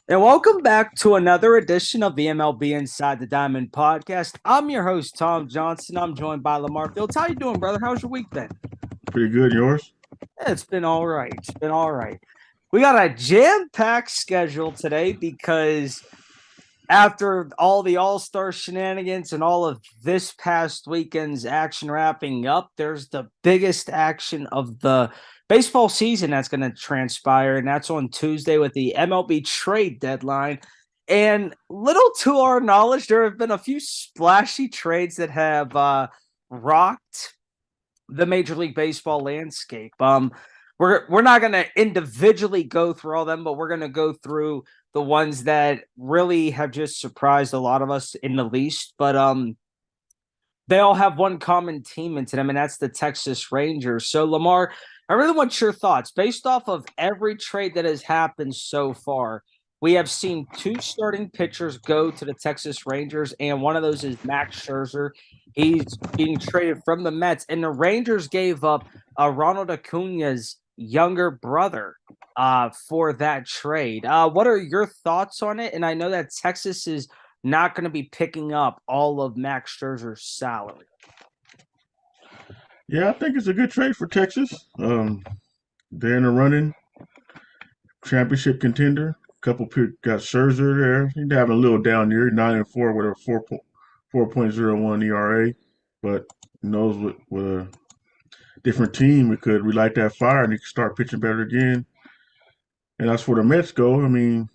And welcome back to another edition of the MLB Inside the Diamond podcast. I'm your host, Tom Johnston. I'm joined by LaMarr. How you doing, brother? How's your week been? Pretty good. Yours? It's been all right. It's been all right. We got a jam-packed schedule today because after all the All-Star shenanigans and all of this past weekend's action wrapping up, there's the biggest action of the baseball season that's going to transpire, and that's on Tuesday with the MLB trade deadline. And little to our knowledge, there have been a few splashy trades that have rocked the Major League Baseball landscape. We're not going to individually go through all them, but we're going to go through the ones that really have just surprised a lot of us in the least. But they all have one common theme into them, and that's the Texas Rangers. So, LaMarr, I really want your thoughts based off of every trade that has happened so far. We have seen two starting pitchers go to the Texas Rangers, and one of those is Max Scherzer. He's being traded from the Mets, and the Rangers gave up Ronald Acuna's younger brother for that trade. What are your thoughts on it? And I know that Texas is not going to be picking up all of Max Scherzer's salary. Yeah, I think it's a good trade for Texas. They're in the running, championship contender. Couple got Scherzer there. He's having a little down year, 9-4 with a 4.01 ERA, but knows with a different team we could relight that fire and he could start pitching better again. And as for the Mets go, I mean,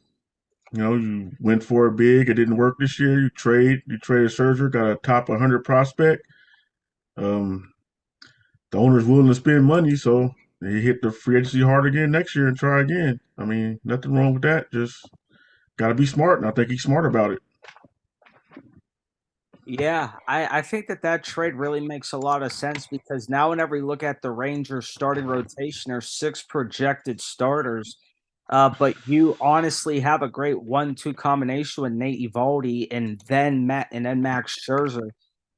you went for it big. It didn't work this year. You traded Scherzer, got a top 100 prospect. Um, the owner's willing to spend money, so he hit the free agency hard again next year and try again. I mean, nothing wrong with that. Just got to be smart, and I think he's smart about it. Yeah, I think that trade really makes a lot of sense because now whenever you look at the Rangers starting rotation, there's six projected starters. But you honestly have a great 1-2 combination with Nate Eovaldi and then Max Scherzer.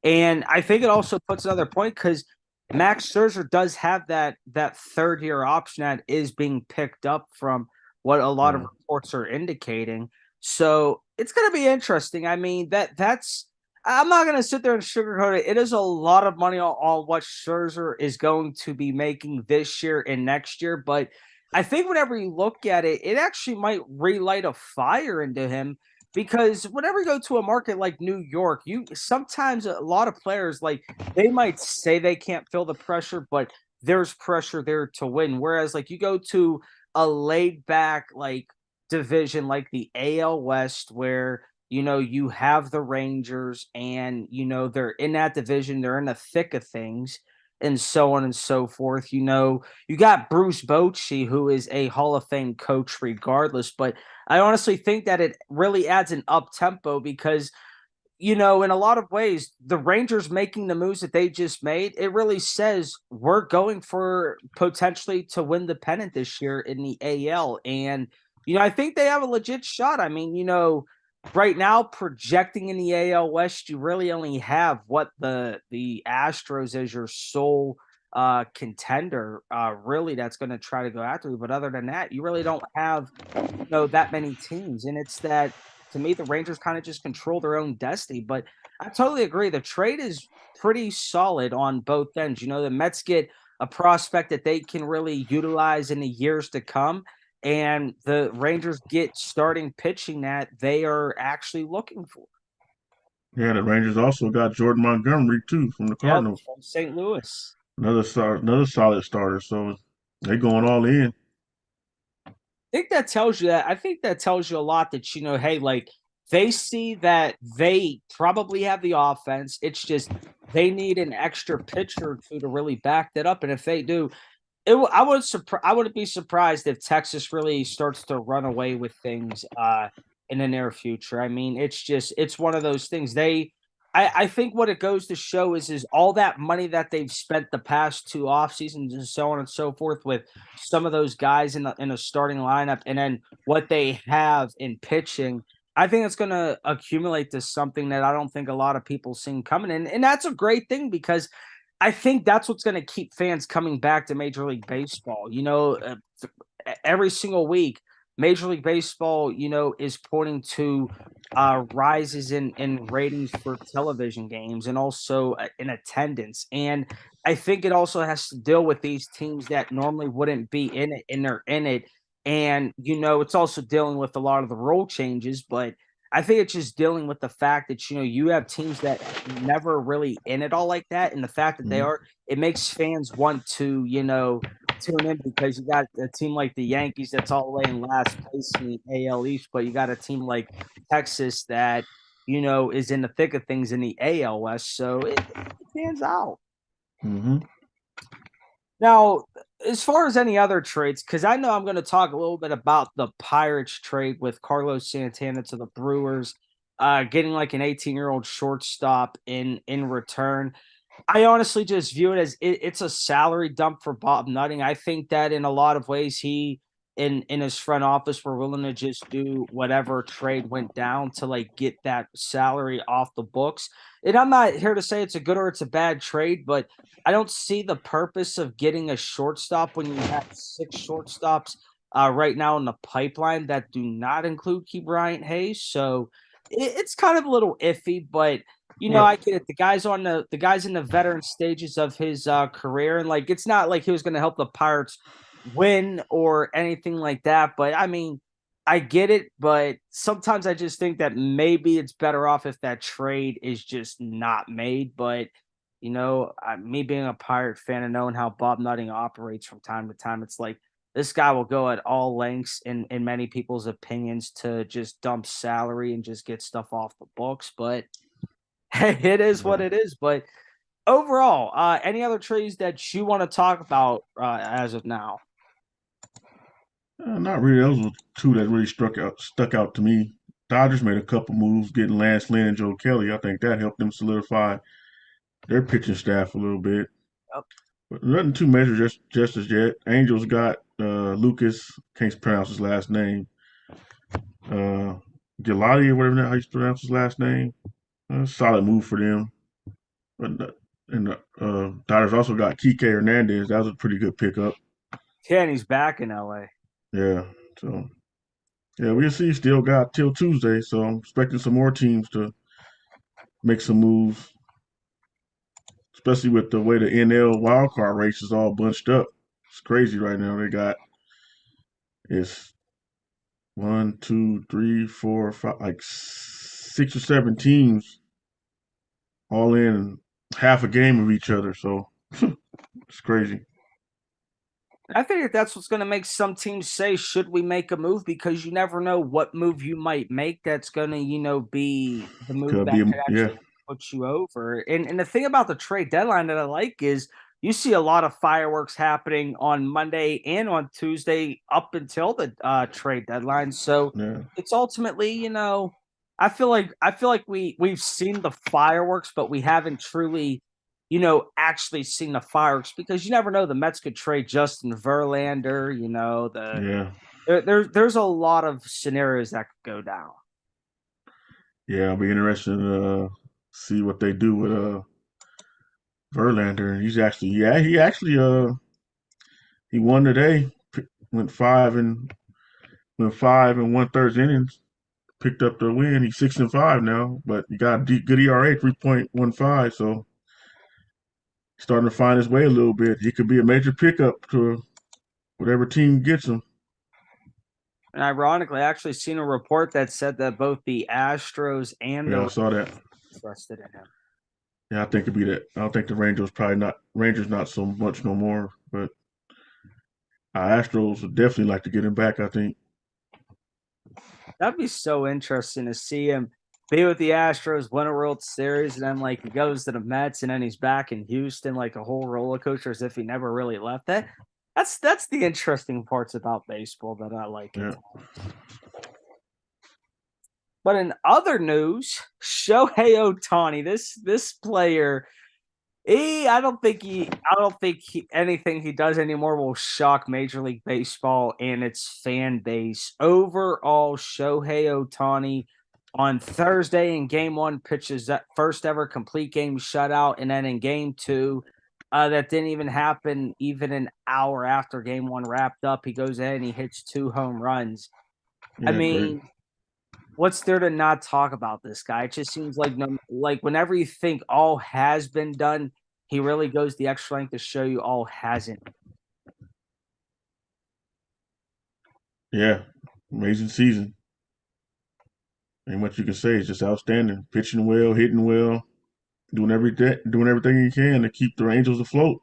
And I think it also puts another point because Max Scherzer does have that third year option that is being picked up from what a lot of Yeah. reports are indicating. So it's gonna be interesting. I mean, that's I'm not going to sit there and sugarcoat it. It is a lot of money on what Scherzer is going to be making this year and next year. But I think whenever you look at it, it actually might relight a fire into him because whenever you go to a market like New York, you sometimes a lot of players like they might say they can't feel the pressure, but there's pressure there to win. Whereas like you go to a laid back like division like the AL West where you have the Rangers and, they're in that division, they're in the thick of things and so on and so forth. You got Bruce Bochy, who is a Hall of Fame coach regardless, but I honestly think that it really adds an up tempo because in a lot of ways, the Rangers making the moves that they just made, it really says we're going for potentially to win the pennant this year in the AL. And, I think they have a legit shot. I mean, right now projecting in the AL West, you really only have what the Astros as your sole contender really that's going to try to go after you. But other than that, you really don't have that many teams. And it's that to me, the Rangers kind of just control their own destiny. But I totally agree. The trade is pretty solid on both ends. The Mets get a prospect that they can really utilize in the years to come. And the Rangers get starting pitching that they are actually looking for. Yeah, the Rangers also got Jordan Montgomery too from the Yep, Cardinals. from St. Louis. Another solid starter. So they going all in. I think that tells you a lot that hey, like they see that they probably have the offense. It's just they need an extra pitcher or two to really back that up. And if they do, I wouldn't be surprised if Texas really starts to run away with things in the near future. I mean, it's one of those things. I think what it goes to show is all that money that they've spent the past two off seasons and so on and so forth with some of those guys in the starting lineup, and then what they have in pitching. I think it's going to accumulate to something that I don't think a lot of people seen coming in, and that's a great thing because I think that's what's going to keep fans coming back to Major League Baseball. Every single week Major League Baseball, is pointing to rises in ratings for television games and also in attendance. And I think it also has to deal with these teams that normally wouldn't be in it, and they're in it. And it's also dealing with a lot of the rule changes, but I think it's just dealing with the fact that you have teams that never really in it all like that, and the fact that they Mhm. are, it makes fans want to tune in because you got a team like the Yankees that's all the way in last place in the AL East, but you got a team like Texas that is in the thick of things in the AL West, so it stands out. Mhm. Now, as far as any other trades, because I know I'm going to talk a little bit about the Pirates trade with Carlos Santana to the Brewers, getting like an 18-year-old shortstop in return. I honestly just view it as it's a salary dump for Bob Nutting. I think that in a lot of ways he in his front office were willing to just do whatever trade went down to like get that salary off the books. And I'm not here to say it's a good or it's a bad trade, but I don't see the purpose of getting a shortstop when you have six shortstops right now in the pipeline that do not include Key Bryant Hayes. So it's kind of a little iffy, but Well, I get it. The guys in the veteran stages of his career, and like it's not like he was going to help the Pirates win or anything like that. But I mean, I get it. But sometimes I just think that maybe it's better off if that trade is just not made. But me being a Pirate fan and knowing how Bob Nutting operates from time to time, it's like this guy will go at all lengths in many people's opinions to just dump salary and just get stuff off the books. But it is what yeah. it is, but overall, any other trades that you wanna talk about, as of now? Not really. Those were two that really stuck out to me. Dodgers made a couple moves, getting Lance Lynn and Joe Kelly. I think that helped them solidify their pitching staff a little bit. Yep. But nothing too major just as yet. Angels got Lucas, can't pronounce his last name. Uh, Gelati or whatever how you pronounce his last name. Solid move for them. But and Dodgers also got Kike Hernandez. That was a pretty good pickup. Yeah, and he's back in LA. Yeah. So yeah, we'll see. Still got till Tuesday, so I'm expecting some more teams to make some moves, especially with the way the NL wildcard race is all bunched up. It's crazy right now. They got it's one, two, three, four, five, like 6 or 7 teams all in half a game of each other. So it's crazy. I think that's what's gonna make some teams say, "Should we make a move?" Because you never know what move you might make that's gonna, be the move Could that be, could yeah, actually put you over. And the thing about the trade deadline that I like is you see a lot of fireworks happening on Monday and on Tuesday up until the trade deadline. So yeah. it's ultimately, I feel like we've seen the fireworks, but we haven't truly actually seen the fireworks because you never know. The Mets could trade Justin Verlander. Yeah, There's a lot of scenarios that could go down. yeah. I'll be interested to see what they do with Verlander. He's actually, yeah, he won today. Went 5 and 1/3 innings. Picked up the win. He's 6-5 now, but he got a good ERA, 3.15. So he's starting to find his way a little bit. He could be a major pickup to whatever team gets him. And ironically, I actually seen a report that said that both the Astros and the Yeah, I Rangers saw that. are interested in him. Yeah, I think it'd be that. I don't think the Rangers probably not. Rangers not so much no more, but Astros would definitely like to get him back. I think. That'd be so interesting to see him be with the Astros, win a World Series, and then like he goes to the Mets, and then he's back in Houston, like a whole roller coaster, as if he never really left. That's the interesting parts about baseball that I like at Yeah. times. But in other news, Shohei Ohtani, this player, I don't think anything he does anymore will shock Major League Baseball and its fan base. Overall, Shohei Ohtani on Thursday in Game One pitches that first ever complete game shutout, and then in Game Two, that didn't even happen even an hour after Game One wrapped up. He goes ahead and he hits 2 home runs. I Yeah, great. mean, what's there to not talk about this guy? It just seems like no, like whenever you think all has been done, he really goes the extra length to show you all hasn't. Yeah, amazing season. Ain't much you can say. It's just outstanding. Pitching well, hitting well, doing everything he can to keep the Angels afloat.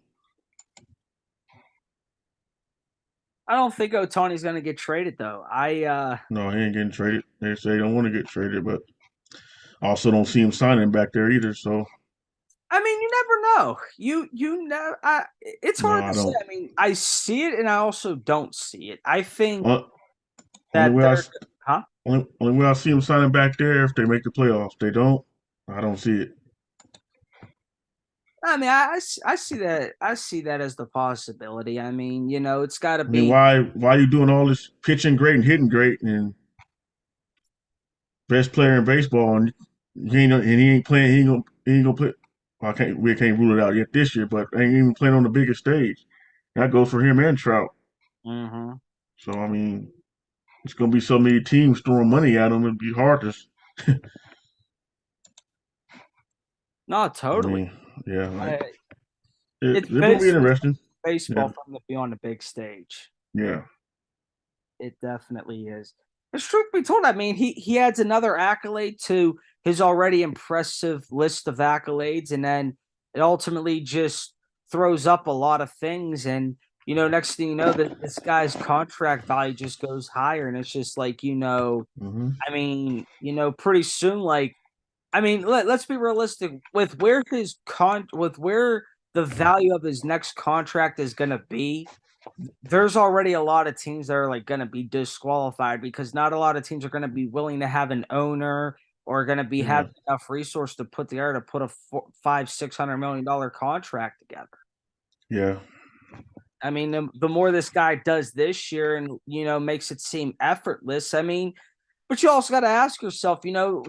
I don't think Otani's going to get traded though. No, he ain't getting traded. They say he don't want to get traded, but also don't see him signing back there either. So I mean, you never know. You know, it's no, hard I to say. don't. I mean, I see it and I also don't see it. I think Uh, only that way I they're, huh? only way I see him signing back there if they make the playoffs. They don't. I don't see it. I mean, I see that. I see that as the possibility. I mean, it's got to I mean, be. why are you doing all this pitching great and hitting great and best player in baseball and he ain't playing. He ain't gonna play. Well, we can't rule it out yet this year, but ain't even playing on the biggest stage. That goes for him and Trout. Hmm. So I mean, it's gonna be so many teams throwing money at him. It'd be hard to. No, I totally. mean, yeah, like I, it's it's gonna be best for interesting. baseball Yeah, for him to be on the big stage. yeah, It definitely is. It's truth be told, I mean, he adds another accolade to his already impressive list of accolades, and then it ultimately just throws up a lot of things. And next thing you know, that this guy's contract value just goes higher, and it's just like hmm I mean, pretty soon, like I mean, let's be realistic with where with where the value of his next contract is going to be. There's already a lot of teams that are like going to be disqualified because not a lot of teams are going to be willing to have an owner or going to be yeah, having enough resource to put together to put a 500-600 million dollar contract together. yeah, I mean, the more this guy does this year and makes it seem effortless. I mean, but you also got to ask yourself,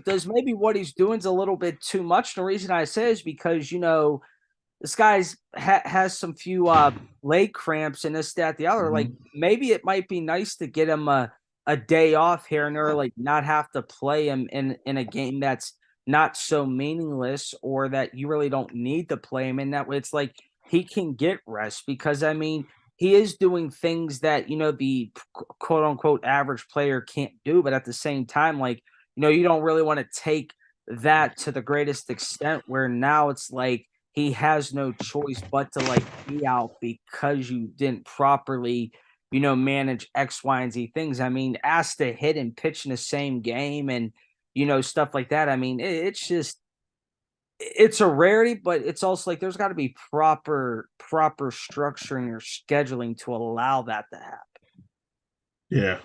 does maybe what he's doing is a little bit too much? The reason I say is because this guy's has some few leg cramps and this, that, the other. Like hmm maybe it might be nice to get him a day off here and there, like not have to play him in a game that's not so meaningless or that you really don't need to play him in. That way, it's like he can get rest because I mean he is doing things that the quote unquote average player can't do, but at the same time, like you don't really want to take that to the greatest extent where now it's like he has no choice but to like be out because you didn't properly, manage X, Y, and Z things. I mean, asked to hit and pitch in the same game and stuff like that. I mean, it's just it's a rarity, but it's also like there's got to be proper structuring or scheduling to allow that to happen. yeah.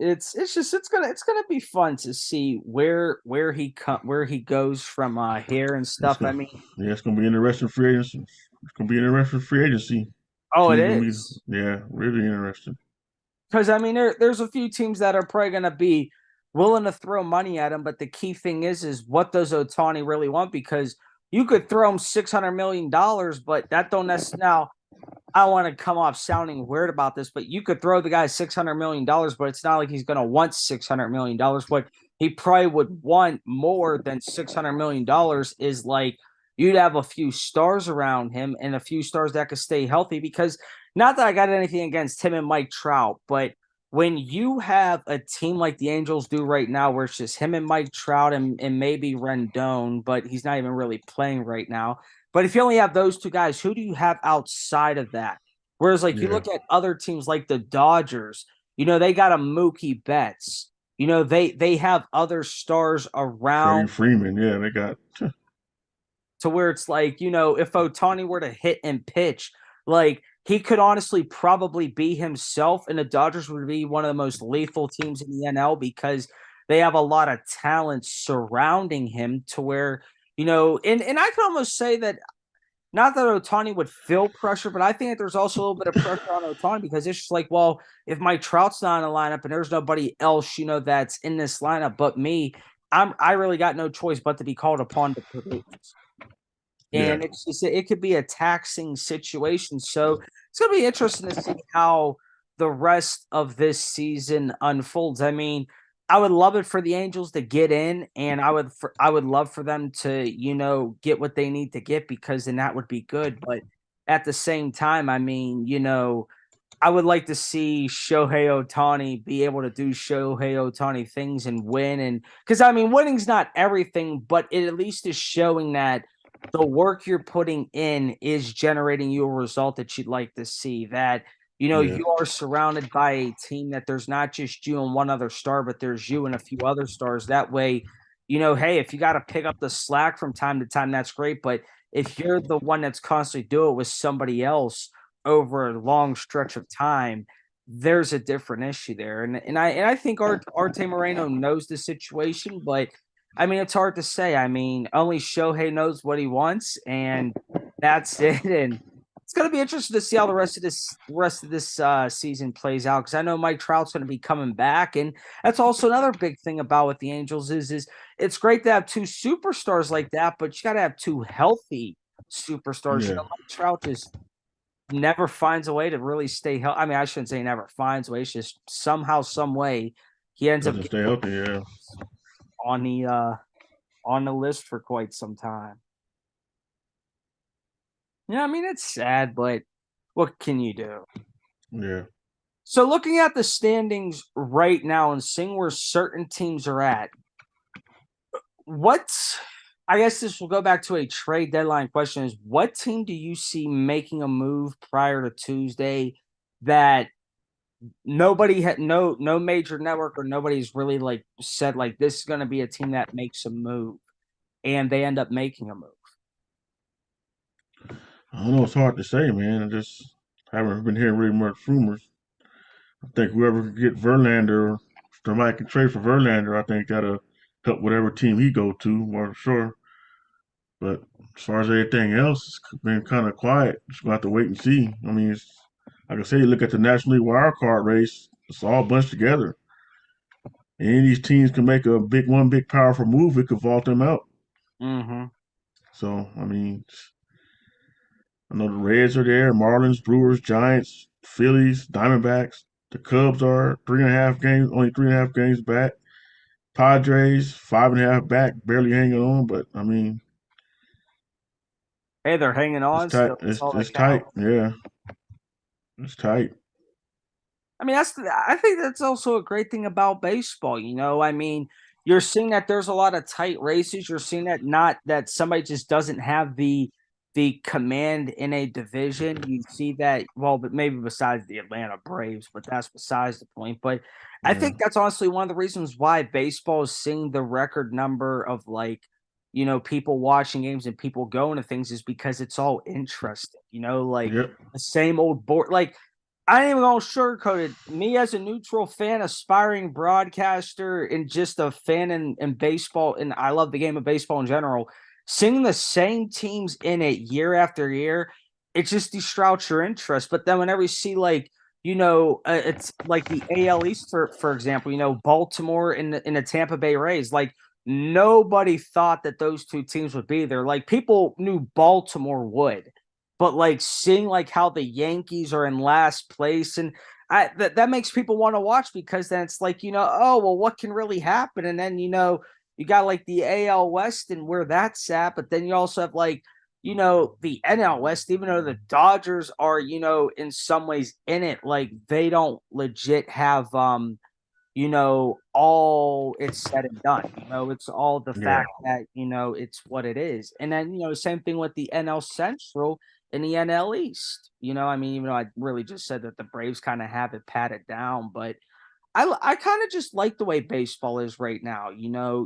It's just it's gonna be fun to see where he goes from here and It's stuff. I gonna, mean, yeah, it's gonna be interesting free agency. It's gonna be interesting free agency. oh, it Teams gonna be, is. yeah, really interesting. Because I mean, there's a few teams that are probably going to be willing to throw money at him, but the key thing is what does Otani really want? Because you could throw him $600 million, but that don't necessarily. Now, I don't want to come off sounding weird about this, but you could throw the guy $600 million, but it's not like he's going to want $600 million. What he probably would want more than $600 million is like you'd have a few stars around him and a few stars that could stay healthy. Because not that I got anything against him and Mike Trout, but when you have a team like the Angels do right now, where it's just him and Mike Trout and maybe Rendon, but he's not even really playing right now. But if you only have those two guys, who do you have outside of that? Whereas, like, you Yeah, look at other teams like the Dodgers, they got a Mookie Betts. They have other stars Freddie around Freeman. Yeah, they got. to where it's like, if Otani were to hit and pitch, like he could honestly probably be himself, and the Dodgers would be one of the most lethal teams in the NL because they have a lot of talent surrounding him to where, and I can almost say that not that Otani would feel pressure, but I think that there's also a little bit of pressure on Otani because it's just like, well, if Mike Trout's not in the lineup and there's nobody else, that's in this lineup but me, I really got no choice but to be called upon to produce. Yeah, And it could be a taxing situation. So it's gonna be interesting to see how the rest of this season unfolds. I mean, I would love it for the Angels to get in, and I would love for them to, get what they need to get, because then that would be good. But at the same time, I mean, I would like to see Shohei Ohtani be able to do Shohei Ohtani things and win. And because I mean, winning's not everything, but it at least is showing that the work you're putting in is generating you a result that you'd like to see. That, Yeah. you are surrounded by a team that there's not just you and one other star, but there's you and a few other stars. That way, hey, if you got to pick up the slack from time to time, that's great. But if you're the one that's constantly doing it with somebody else over a long stretch of time, there's a different issue there. And I think Arte Moreno knows the situation, but I mean, it's hard to say. I mean, only Shohei knows what he wants, and that's it. And it's going to be interesting to see how the rest of this season plays out, because I know Mike Trout's going to be coming back, and that's also another big thing about what the Angels is it's great to have two superstars like that, but you got to have two healthy superstars. Yeah. Mike Trout just never finds a way to really stay healthy. I mean, I shouldn't say never finds a way. It's just somehow, some way, he ends up Doesn't stay healthy. Yeah. on the list for quite some time. Yeah, I mean, it's sad, but what can you do? Yeah. So looking at the standings right now and seeing where certain teams are at, I guess this will go back to a trade deadline question, is what team do you see making a move prior to Tuesday that nobody had, no major network or nobody's really like said like this is going to be a team that makes a move, and they end up making a move? I don't know. It's hard to say, man. I just haven't been hearing really much rumors. I think whoever could get Verlander, if somebody can trade for Verlander, I think that'll help whatever team he go to, more for sure. But as far as everything else, it's been kind of quiet. Just gonna have to wait and see. I mean, it's like I say, you look at the National League wild card race; it's all bunched together. Any of these teams can make a big powerful move. It could vault them out. Mm-hmm. So I mean, I know the Reds are there, Marlins, Brewers, Giants, Phillies, Diamondbacks. The Cubs are 3.5 games, only 3.5 games back. Padres, 5.5 back, barely hanging on. But I mean, Hey, they're hanging it's on tight. still. That's all that It's tight. counts. Yeah, it's tight. I mean, I think that's also a great thing about baseball. I mean, you're seeing that there's a lot of tight races. You're seeing that not that somebody just doesn't have the command in a division. You see that, well, but maybe besides the Atlanta Braves, but that's besides the point. But I Yeah, think that's honestly one of the reasons why baseball is seeing the record number of like, people watching games and people going to things, is because it's all interesting. Like yep, the same old board, like I ain't even gonna sugarcoat it. Me as a neutral fan, aspiring broadcaster, and just a fan in baseball, and I love the game of baseball in general. Seeing the same teams in it year after year, it just destructs your interest. But then whenever you see like, it's like the AL East, for example, Baltimore in the Tampa Bay Rays, like nobody thought that those two teams would be there. Like people knew Baltimore would, but like seeing like how the Yankees are in last place, and that makes people want to watch, because then it's like, oh well, what can really happen? And then you got like the AL West and where that's at, but then you also have like, the NL West, even though the Dodgers are, in some ways in it, like they don't legit have all it's said and done. It's all the yeah, fact that, it's what it is. And then, same thing with the NL Central and the NL East. I mean, even though I really just said that the Braves kind of have it patted down, but I kind of just like the way baseball is right now. yeah.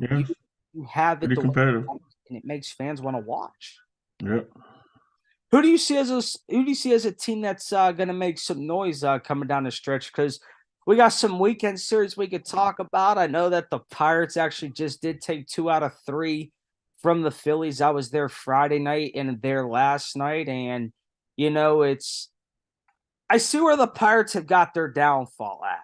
You have it Pretty the way competitive. it is, and it makes fans want to watch. Yep. Who do you see as a team that's going to make some noise coming down the stretch? Because we got some weekend series we could talk about. I know that the Pirates actually just did take 2 out of 3 from the Phillies. I was there Friday night and there last night, and it's I see where the Pirates have got their downfall at.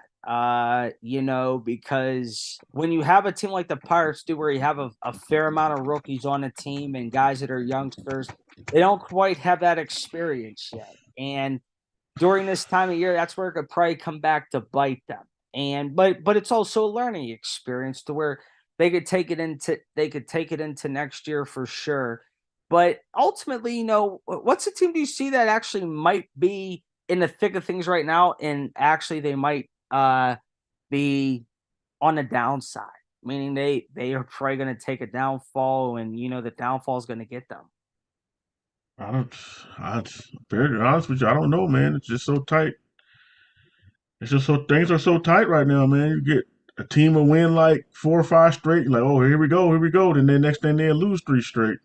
Because when you have a team like the Pirates do, where you have a fair amount of rookies on the team and guys that are youngsters, they don't quite have that experience yet. And during this time of year, that's where it could probably come back to bite them. And but it's also a learning experience to where they could take it into next year for sure. But ultimately, what's the team do you see that actually might be in the thick of things right now, and actually they might be on the downside, meaning they are probably going to take a downfall, and the downfall is going to get them. I don't. I very honest with you. I don't know, man. It's just so tight. It's just so things are so tight right now, man. You get a team will win like 4 or 5 straight. You're like, oh, here we go. Then the next thing they lose 3 straight.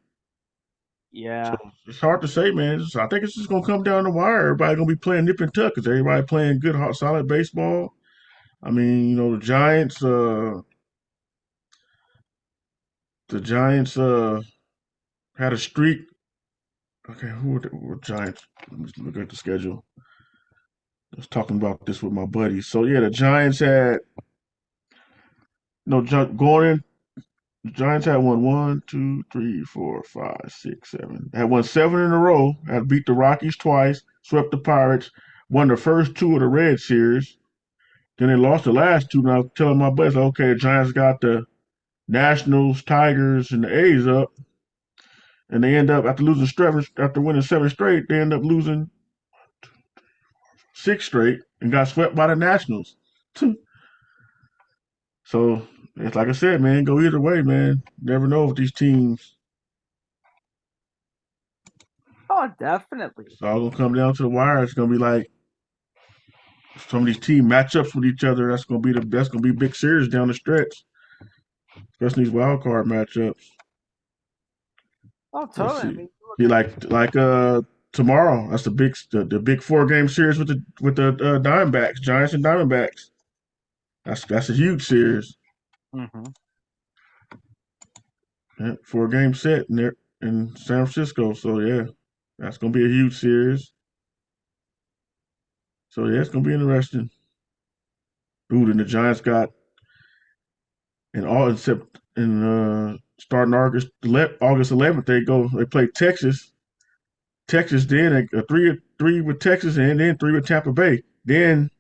So Yeah. it's hard to say, man. I think it's just gonna come down the wire. Everybody gonna be playing nip and tuck because everybody playing good, hot, solid baseball. I mean, the Giants. The Giants had a streak. Okay, who were Giants? Let me look at the schedule. I was talking about this with my buddies. So yeah, the Giants had no going in. The Giants had won 1, 2, 3, 4, 5, 6, 7. Had won 7 in a row. Had beat the Rockies twice. Swept the Pirates. Won the first 2 of the Red Series. Then they lost the last 2. And I was telling my buddies, okay, the Giants got the Nationals, Tigers, and the A's up. And they end up after winning 7 straight, they end up losing 6 straight and got swept by the Nationals. So it's like I said, man, go either way, man. Never know with these teams. Oh, definitely. It's all gonna come down to the wire. It's gonna be like some of these team matchups with each other. That's gonna be big series down the stretch, especially these wild card matchups. Oh, Let's totally. I see. mean, you look Be at like tomorrow. That's the big 4 game series with the Diamondbacks, Giants and Diamondbacks. That's a huge series. Mhm. Yeah, 4 game set in there in San Francisco. So yeah, that's gonna be a huge series. So yeah, it's gonna be interesting. Ooh, then the Giants got in all except in starting August 11th they play Texas. Texas then a three with Texas and then 3 with Tampa Bay. Then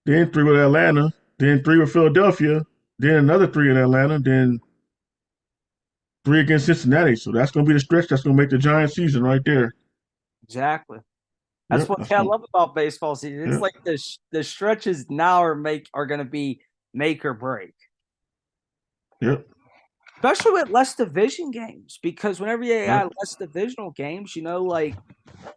3 with Atlanta. Then 3 with Philadelphia. Then another 3 in Atlanta. Then 3 against Cincinnati. So that's gonna be the stretch that's gonna make the Giants season right there. exactly. That's Yep, one that's thing I gonna. love about baseball season. It's Yep, like the stretches now are going to be make or break, yep, especially with less division games. Because whenever you yep. got less divisional games, like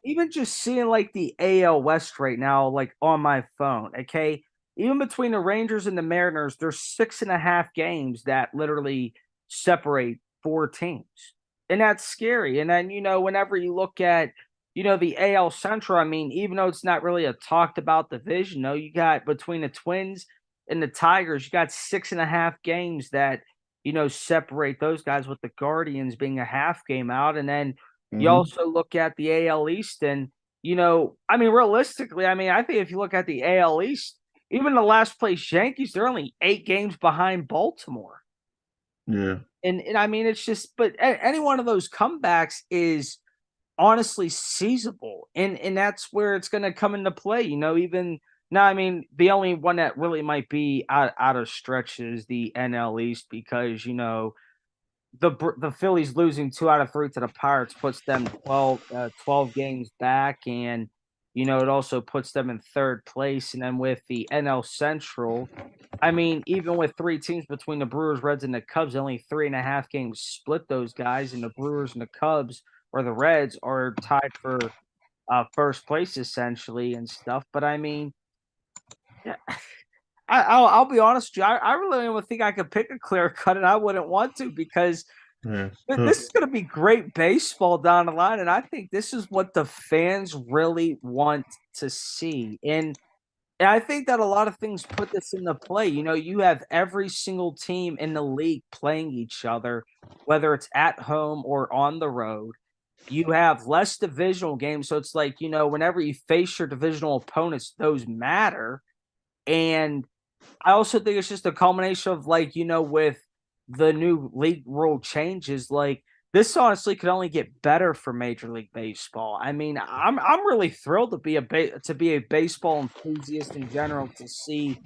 even just seeing like the AL West right now, like on my phone, okay, even between the Rangers and the Mariners, there's 6.5 games that literally separate 4 teams, and that's scary. And then whenever you look at the AL Central, I mean, even though it's not really a talked about division, though, you got between the Twins and the Tigers, you got 6.5 games that separate those guys, with the Guardians being a half game out, and then you Hmm. also look at the AL East, and I mean, realistically, I mean, I think if you look at the AL East, even the last place Yankees, they're only 8 games behind Baltimore. Yeah. And I mean, it's just, but any one of those comebacks is honestly seizable, and that's where it's going to come into play. Even now, I mean, the only one that really might be out of stretch is the NL East, because the Phillies losing 2 out of 3 to the Pirates puts them 12 games back, and it also puts them in 3rd place. And then with the NL Central, I mean, even with 3 teams between the Brewers, Reds, and the Cubs, only 3.5 games split those guys, and the Brewers and the Cubs or the Reds are tied for 1st place essentially and stuff. But I mean, yeah, I'll be honest with you, I really don't even think I could pick a clear cut, and I wouldn't want to, because Yeah. It's this tough. is going to be great baseball down the line, and I think this is what the fans really want to see. And I think that a lot of things put this into play. You have every single team in the league playing each other, whether it's at home or on the road. You have less divisional games, so it's like, whenever you face your divisional opponents, those matter. And I also think it's just a culmination of, like, with the new league rule changes, like this honestly could only get better for Major League Baseball. I mean, I'm really thrilled to be a baseball enthusiast in general to see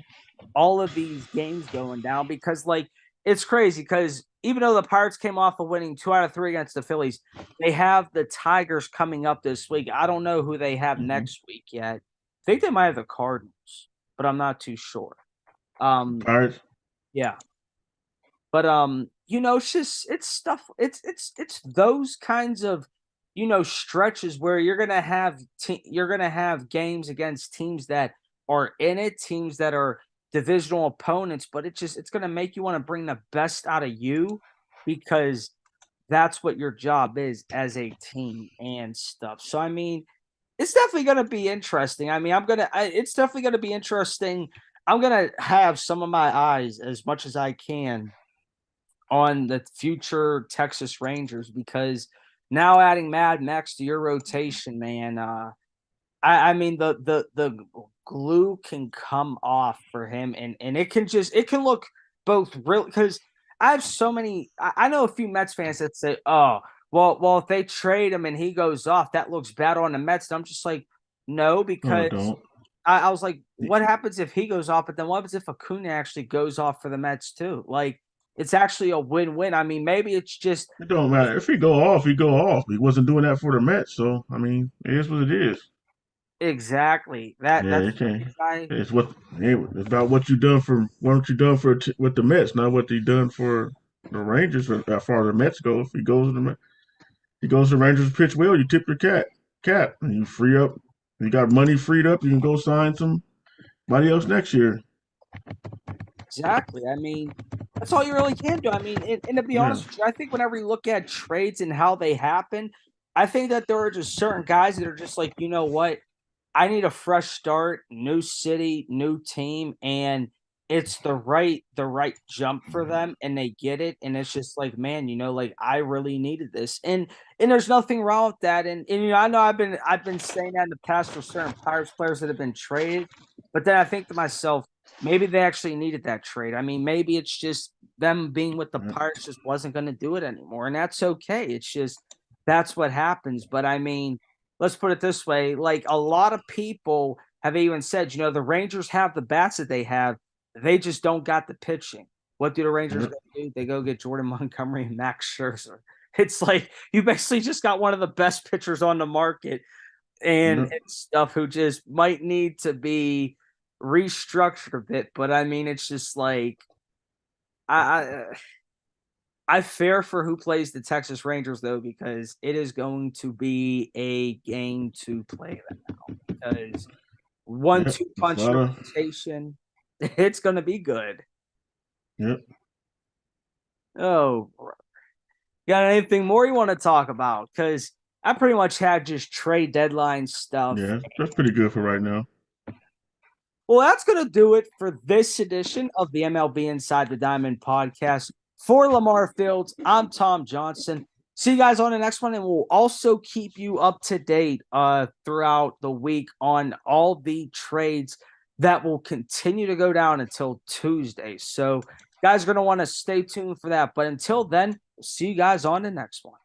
all of these games going down because like it's crazy because even though the Pirates came off of winning 2 out of 3 against the Phillies, they have the Tigers coming up this week. I don't know who they have Hmm. next week yet. I think they might have the Cardinals, but I'm not too sure. Pirates. Yeah. But it's just it's stuff. It's those kinds of stretches where you're gonna have games against teams that are in it, teams that are divisional opponents. But it's gonna make you want to bring the best out of you because that's what your job is as a team and stuff. So I mean, it's definitely gonna be interesting. I mean, it's definitely gonna be interesting. I'm gonna have some of my eyes as much as I can on the future Texas Rangers because now adding Mad Max to your rotation, man, I mean the glue can come off for him and it can look both real because I have so many I know a few Mets fans that say, oh, well if they trade him and he goes off, that looks bad on the Mets. And I'm just like, no, No, it because don't. I was like, what happens if he goes off? But then what happens if Acuna actually goes off for the Mets too? Like, it's actually a win-win. I mean, maybe it's just It don't matter. If he go off, he go off. He wasn't doing that for the Mets, so I mean, it is what it is. exactly that. Yeah, That's it can't. I It's what it's about what you done for what you done for with the Mets, not what they done for the Rangers. As far as the Mets go, if he goes to he goes to Rangers pitch well, you tip your cap, and you free up. You got money freed up. You can go sign somebody else next year. exactly. I mean, that's all you really can do. I mean, and to be Yeah, honest with you, I think whenever you look at trades and how they happen, I think that there are just certain guys that are just like, you know what? I need a fresh start, new city, new team, and it's the right jump for them, and they get it, and it's just like, man, like I really needed this, and there's nothing wrong with that, and I know I've been saying that in the past for certain Pirates players that have been traded, but then I think to myself, maybe they actually needed that trade. I mean, maybe it's just them being with the yeah, Pirates just wasn't going to do it anymore, and that's okay. It's just that's what happens, but I mean let's put it this way, like a lot of people have even said, the Rangers have the bats that they have. They just don't got the pitching. What do the Rangers yeah, go do? They go get Jordan Montgomery and Max Scherzer. It's like you basically just got one of the best pitchers on the market yeah. and stuff who just might need to be restructured a bit. But I mean, it's just like I I fear for who plays the Texas Rangers though, because it is going to be a game to play them now. Because one Yep. two It's a punch lot of rotation, it's going to be good. yep. Oh, got anything more you want to talk about? Because I pretty much had just trade deadline stuff. Yeah, that's pretty good for right now. Well, that's going to do it for this edition of the MLB Inside the Diamond podcast. For LaMarr Fields, I'm Tom Johnston. See you guys on the next one, and we'll also keep you up to date throughout the week on all the trades that will continue to go down until Tuesday. So, guys are going to want to stay tuned for that. But until then, we'll see you guys on the next one.